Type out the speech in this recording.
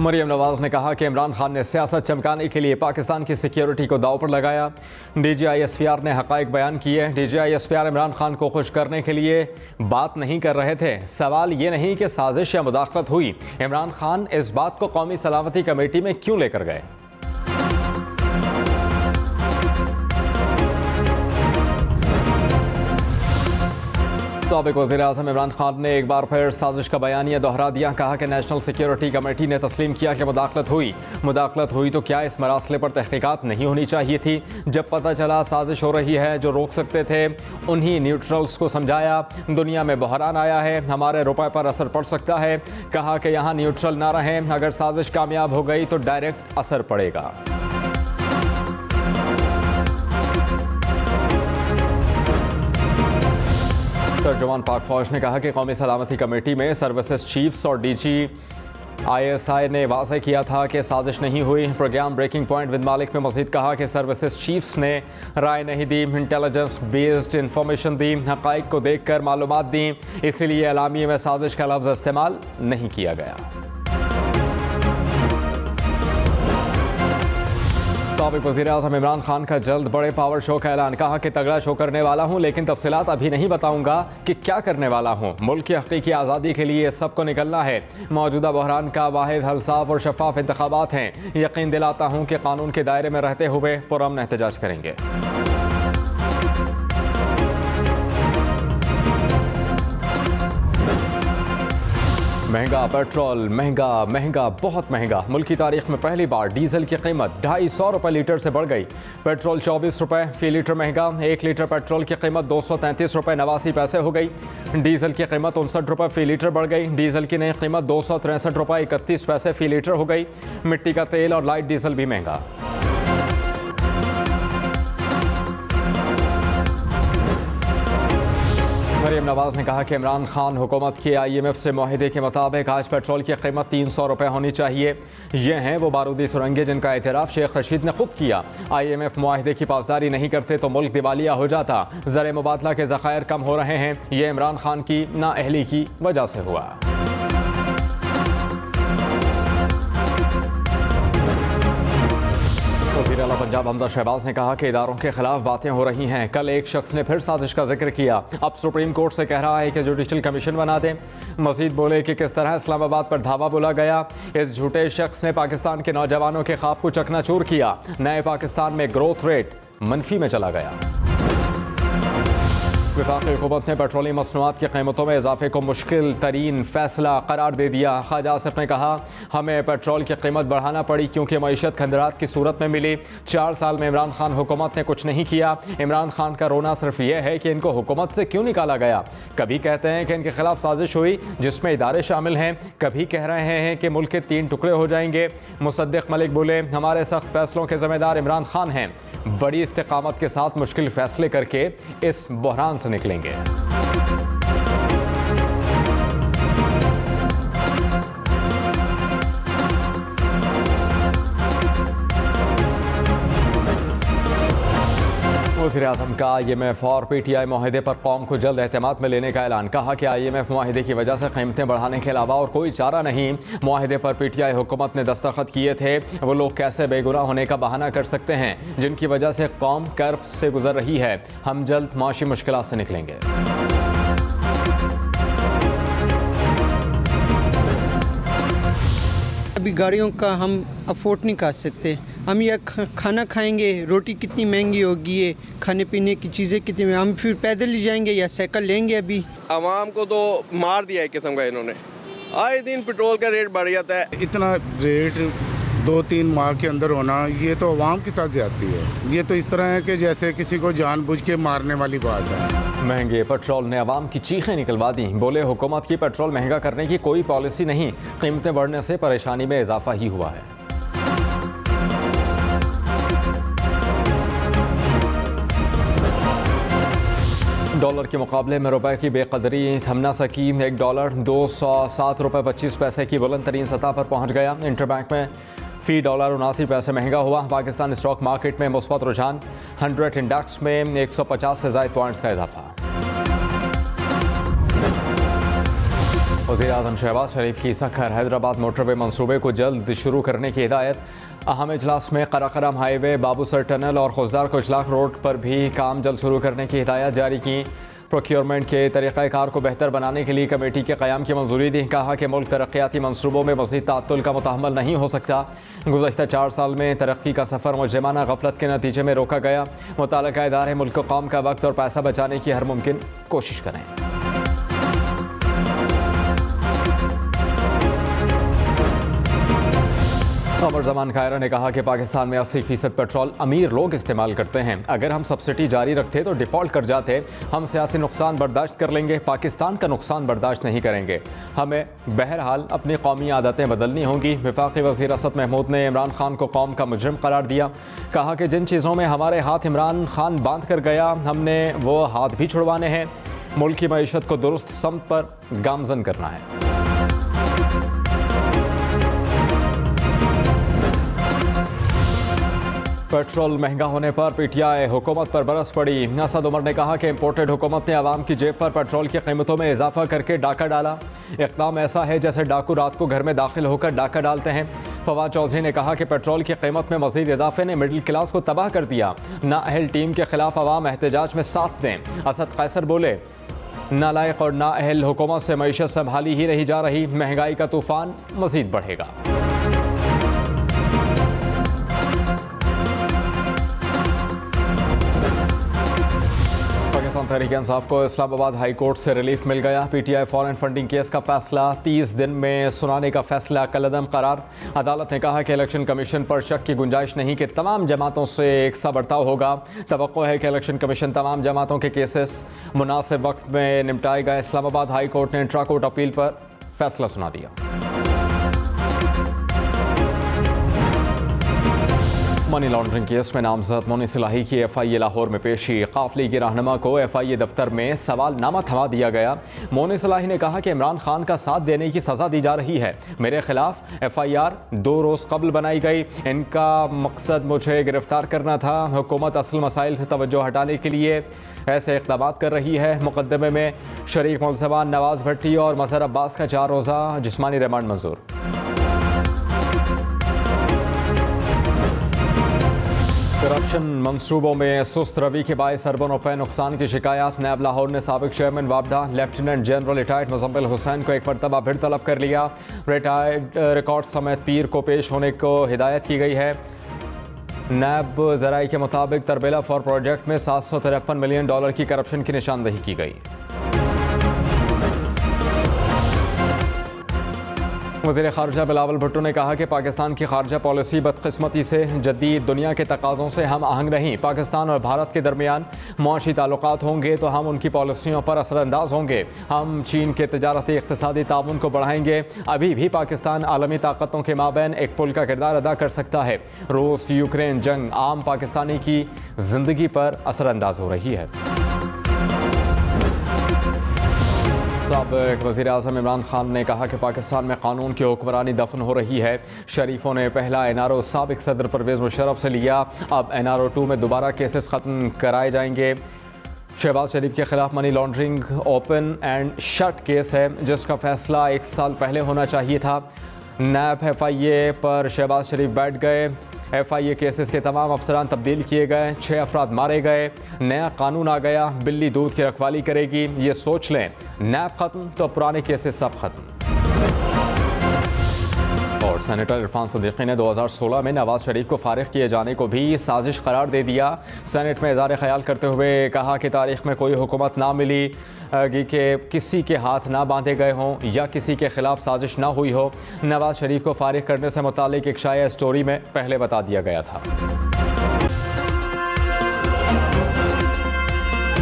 मरियम नवाज ने कहा कि इमरान खान ने सियासत चमकाने के लिए पाकिस्तान की सिक्योरिटी को दांव पर लगाया। DGI-SPR ने हक़ाइक़ बयान किए। DGI-SPR इमरान खान को खुश करने के लिए बात नहीं कर रहे थे। सवाल ये नहीं कि साजिश या मुदाखलत हुई, इमरान खान इस बात को कौमी सलामती कमेटी में क्यों लेकर गए। साबिक़ वज़ीर-ए-आज़म इमरान खान ने एक बार फिर साजिश का बयानिया दोहरा दिया। कहा कि नेशनल सिक्योरिटी कमेटी ने तस्लीम किया कि मुदाखलत हुई तो क्या इस मरासले पर तहक़ीक़ात नहीं होनी चाहिए थी। जब पता चला साजिश हो रही है, जो रोक सकते थे उन्हीं न्यूट्रल्स को समझाया। दुनिया में बहरान आया है, हमारे रुपए पर असर पड़ सकता है। कहा कि यहाँ न्यूट्रल ना रहें, अगर साजिश कामयाब हो गई तो डायरेक्ट असर पड़ेगा। तर्जुमान पाक फौज ने कहा कि कौमी सलामती कमेटी में सर्विसेज चीफ्स और DGI-SI ने वाज़ेह किया था कि साजिश नहीं हुई। प्रोग्राम ब्रेकिंग पॉइंट विद मालिक में मज़ीद कहा कि सर्विसेज चीफ्स ने राय नहीं दी, इंटेलिजेंस बेस्ड इंफॉर्मेशन दी, हक़ाइक़ को देख कर मालूमात दी, इसीलिए एलामिये में साजिश का लफ्ज़ इस्तेमाल नहीं किया गया। साबिक़ वज़ीर-ए-आज़म इमरान खान का जल्द बड़े पावर शो का ऐलान। कहा कि तगड़ा शो करने वाला हूँ, लेकिन तफसीलात अभी नहीं बताऊंगा कि क्या करने वाला हूँ। मुल्क की हक़ीक़ी आज़ादी के लिए सबको निकलना है। मौजूदा बहरान का वाहिद हल साफ और शफाफ इंतखाबात हैं। यकीन दिलाता हूँ कि कानून के दायरे में रहते हुए पुरअमन एहतजाज करेंगे। महंगा पेट्रोल, महंगा बहुत महंगा। मुल्क की तारीख में पहली बार डीजल की कीमत 250 रुपये लीटर से बढ़ गई। पेट्रोल 24 रुपये फी लीटर महंगा। 1 लीटर पेट्रोल की कीमत 233 रुपये 89 पैसे हो गई। डीजल की कीमत 59 रुपये फी लीटर बढ़ गई। डीजल की नई कीमत 263 रुपये 31 पैसे फी लीटर हो गई। मिट्टी का तेल और लाइट डीजल भी महंगा। मरियम नवाज ने कहा कि इमरान खान हुकूमत के IMF से मुआहिदे के मुताबिक आज पेट्रोल की कीमत 300 रुपये होनी चाहिए। ये हैं वो बारूदी सुरंगें जिनका एतराफ़ शेख रशीद ने खुद किया। IMF मुआहिदे की पासदारी नहीं करते तो मुल्क दिवालिया हो जाता। ज़र मुबादला के ज़खायर कम हो रहे हैं, ये इमरान खान की नाअहली की वजह से हुआ। वज़ीर आला पंजाब हमजा शहबाज ने कहा कि इदारों के खिलाफ बातें हो रही हैं। कल एक शख्स ने फिर साजिश का जिक्र किया, अब सुप्रीम कोर्ट से कह रहा है कि जुडिशल कमीशन बना दें। मजीद बोले कि किस तरह इस्लामाबाद पर धावा बोला गया। इस झूठे शख्स ने पाकिस्तान के नौजवानों के ख्वाब को चकनाचूर किया। नए पाकिस्तान में ग्रोथ रेट मनफी में चला गया। वफाकी हुकूमत ने पेट्रोलियम मसनूआत की कीमतों में इजाफे को मुश्किल तरीन फैसला करार दे दिया। ख्वाजा आसिफ ने कहा, हमें पेट्रोल की कीमत बढ़ाना पड़ी क्योंकि मईशत खंडरात की सूरत में मिली। 4 साल में इमरान खान हुकूमत ने कुछ नहीं किया। इमरान खान का रोना सिर्फ ये है कि इनको हुकूमत से क्यों निकाला गया। कभी कहते हैं कि इनके खिलाफ साजिश हुई जिसमें इदारे शामिल हैं, कभी कह रहे हैं कि मुल्क के 3 टुकड़े हो जाएंगे। मुसद्दिक मलिक बोले, हमारे सख्त फैसलों के जिम्मेदार इमरान खान हैं। बड़ी इस्तिकामत के साथ मुश्किल फैसले करके इस बहरान से निकलेंगे। वज़ीर-ए-आज़म का IMF और PTI मुआहिदे पर कौम को जल्द एहतिमाद में लेने का ऐलान। कहा कि IMF मुआहिदे की वजह से कीमतें बढ़ाने के अलावा और कोई चारा नहीं। मुआहिदे पर PTI हुकूमत ने दस्तखत किए थे, वो लोग कैसे बेगुनाह होने का बहाना कर सकते हैं जिनकी वजह से कौम कर्ब से गुजर रही है। हम जल्द माशी मुश्किलात से निकलेंगे। अभी गाड़ियों का हम अफोर्ड नहीं कर सकते। हम ये खाना खाएंगे, रोटी कितनी महंगी होगी, ये खाने पीने की चीज़ें कितनी, हम फिर पैदल ही जाएंगे या साइकिल लेंगे। अभी आवाम को तो मार दिया है किस्म का इन्होंने। आए दिन पेट्रोल का रेट बढ़ जाता है। इतना रेट 2-3 माह के अंदर होना, ये तो अवाम के साथ ज्यादती है। ये तो इस तरह है कि जैसे किसी को जानबूझ के मारने वाली बात है। महंगे पेट्रोल ने अवाम की चीखें निकलवा दी। बोले, हुकूमत की पेट्रोल महंगा करने की कोई पॉलिसी नहीं, कीमतें बढ़ने से परेशानी में इजाफा ही हुआ है। डॉलर के मुकाबले में रुपए की बेकदरी थम न सकी। $1 207 रुपये 25 पैसे की बुलंद तरीन सतह पर पहुंच गया। इंटरबैंक में फी डॉलर 79 पैसे महंगा हुआ। पाकिस्तान स्टॉक मार्केट में मुस्बत रुझान। 100 इंडेक्स में 150 से ज़ायद पॉइंट्स का इजाफा। वज़ीर-ए-आज़म शहबाज शरीफ की सखर हैदराबाद मोटरवे मंसूबे को जल्द शुरू करने की हिदायत। अहम इजलास में कराकरम हाईवे, बाबूसर टनल और खुजदार कोचलाख रोड पर भी काम जल्द शुरू करने की हिदायत जारी की। प्रोक्योरमेंट के तरीक़ाकार को बेहतर बनाने के लिए कमेटी के क़याम की मंजूरी दी। कहा कि मुल्क तरक्याती मंसूबों में मज़ीद ताअत्तुल का मुतहम्मल नहीं हो सकता। गुज़श्ता 4 साल में तरक्की का सफ़र मुजरिमाना गफलत के नतीजे में रोका गया। मुतल्लिक़ा इदारे मुल्क कौम का वक्त और पैसा बचाने की हर मुमकिन कोशिश करें। कमर जमान खायरा ने कहा कि पाकिस्तान में 80% पेट्रोल अमीर लोग इस्तेमाल करते हैं। अगर हम सब्सिडी जारी रखते तो डिफ़ॉल्ट कर जाते। हम सियासी नुकसान बर्दाश्त कर लेंगे, पाकिस्तान का नुकसान बर्दाश्त नहीं करेंगे। हमें बहरहाल अपनी कौमी आदतें बदलनी होंगी। वफाकी वज़ीर असद महमूद ने इमरान खान को कौम का मुजरिम करार दिया। कहा कि जिन चीज़ों में हमारे हाथ इमरान खान बांध कर गया, हमने वो हाथ भी छुड़वाने हैं। मुल्क की मईशत को दुरुस्त समत पर गामजन करना है। पेट्रोल महंगा होने पर पीटीआई हुकूमत पर बरस पड़ी। असद उमर ने कहा कि इम्पोर्टेड हुकूमत ने आवाम की जेब पर पेट्रोल की कीमतों में इजाफा करके डाका डाला। इक़दाम ऐसा है जैसे डाकू रात को घर में दाखिल होकर डाका डालते हैं। फवाद चौधरी ने कहा कि पेट्रोल की कीमत में मजीद इजाफे ने मिडिल क्लास को तबाह कर दिया। नाअहल टीम के खिलाफ अवाम एहतजाज में साथ दें। असद कैसर बोले, नालायक और नाअहल हुकूमत से मईशत संभाली ही नहीं जा रही, महंगाई का तूफान मजीद बढ़ेगा। पाकिस्तान तहरीक-ए-इंसाफ को इस्लामाबाद हाई कोर्ट से रिलीफ मिल गया। पीटीआई फॉरेन फंडिंग केस का फैसला 30 दिन में सुनाने का फैसला कलअदम करार। अदालत ने कहा कि इलेक्शन कमीशन पर शक की गुंजाइश नहीं कि तमाम जमातों से एक सा बर्ताव होगा। तवक्को है कि इलेक्शन कमीशन तमाम जमातों के केसेस मुनासिब वक्त में निपटाएगा। इस्लामाबाद हाई कोर्ट ने इंट्रा कोर्ट अपील पर फैसला सुना दिया। मनी लॉन्ड्रिंग केस में नामजद मोनी सिलाही की FIA लाहौर में पेशी। काफिले की रहनुमा को FIA दफ्तर में सवालनामा थमा दिया गया। मोनी सिलाही ने कहा कि इमरान खान का साथ देने की सज़ा दी जा रही है। मेरे खिलाफ FIR 2 रोज़ कबल बनाई गई। इनका मकसद मुझे गिरफ्तार करना था। हुकूमत असल मसाइल से तवज्जो हटाने के लिए ऐसे इक़दाम कर रही है। मुकदमे में शरीक मुलज़मान नवाज भट्टी और मज़हर अब्बास का 4 रोज़ा जिस्मानी रिमांड मंजूर। करप्शन मंसूबों में सुस्त रवि के बायस अरबों रुपए नुकसान की शिकायत। नैब लाहौर ने साबिक चेयरमैन वापडा lieutenant general retired Muzammil Hussain को एक मरतबा फिर तलब कर लिया। रिटायर्ड रिकॉर्ड समेत पीर को पेश होने को हिदायत की गई है। नैब ज़राए के मुताबिक तरबेला फॉर प्रोजेक्ट में $753 मिलियन की करप्शन की निशानदही की गई। वज़ीर ख़ारजा बिलावल भुट्टो ने कहा कि पाकिस्तान की ख़ारजा पॉलिसी बदकिस्मती से जदीद दुनिया के तकाज़ों से हम आहंग नहीं। पाकिस्तान और भारत के दरमियान मुआशी ताल्लुकात होंगे तो हम उनकी पॉलिसियों पर असरअंदाज होंगे। हम चीन के तजारती इक़्तिसादी ताउन को बढ़ाएंगे। अभी भी पाकिस्तान आलमी ताकतों के माबैन एक पुल का किरदार अदा कर सकता है। रूस यूक्रेन जंग आम पाकिस्तानी की ज़िंदगी पर असरअंदाज हो रही है। साबिक़ वज़ीर-ए-आज़म इमरान खान ने कहा कि पाकिस्तान में कानून की हुक्मरानी दफन हो रही है। शरीफों ने पहला NRO साबिक़ सदर परवेज़ मुशर्रफ से लिया। अब NRO 2 में दोबारा केसेस ख़त्म कराए जाएंगे। शहबाज शरीफ के खिलाफ money laundering open and shut case है जिसका फैसला 1 साल पहले होना चाहिए था। नैब FIA पर शहबाज शरीफ बैठ गए। FIA केसेस के तमाम अफसरान तब्दील किए गए। 6 अफराद मारे गए। नया कानून आ गया, बिल्ली दूध की रखवाली करेगी। ये सोच लें, नैब ख़त्म तो पुराने केसेस सब ख़त्म। और सेनेटर इरफान सदीकी ने 2016 में नवाज शरीफ को फारिग किए जाने को भी साजिश करार दे दिया। सेनेट में इज़हार ख्याल करते हुए कहा कि तारीख़ में कोई हुकूमत ना मिली कि किसी के हाथ ना बांधे गए हों या किसी के खिलाफ साजिश ना हुई हो। नवाज शरीफ को फारिग करने से मुतालिक एक शाया स्टोरी में पहले बता दिया गया था।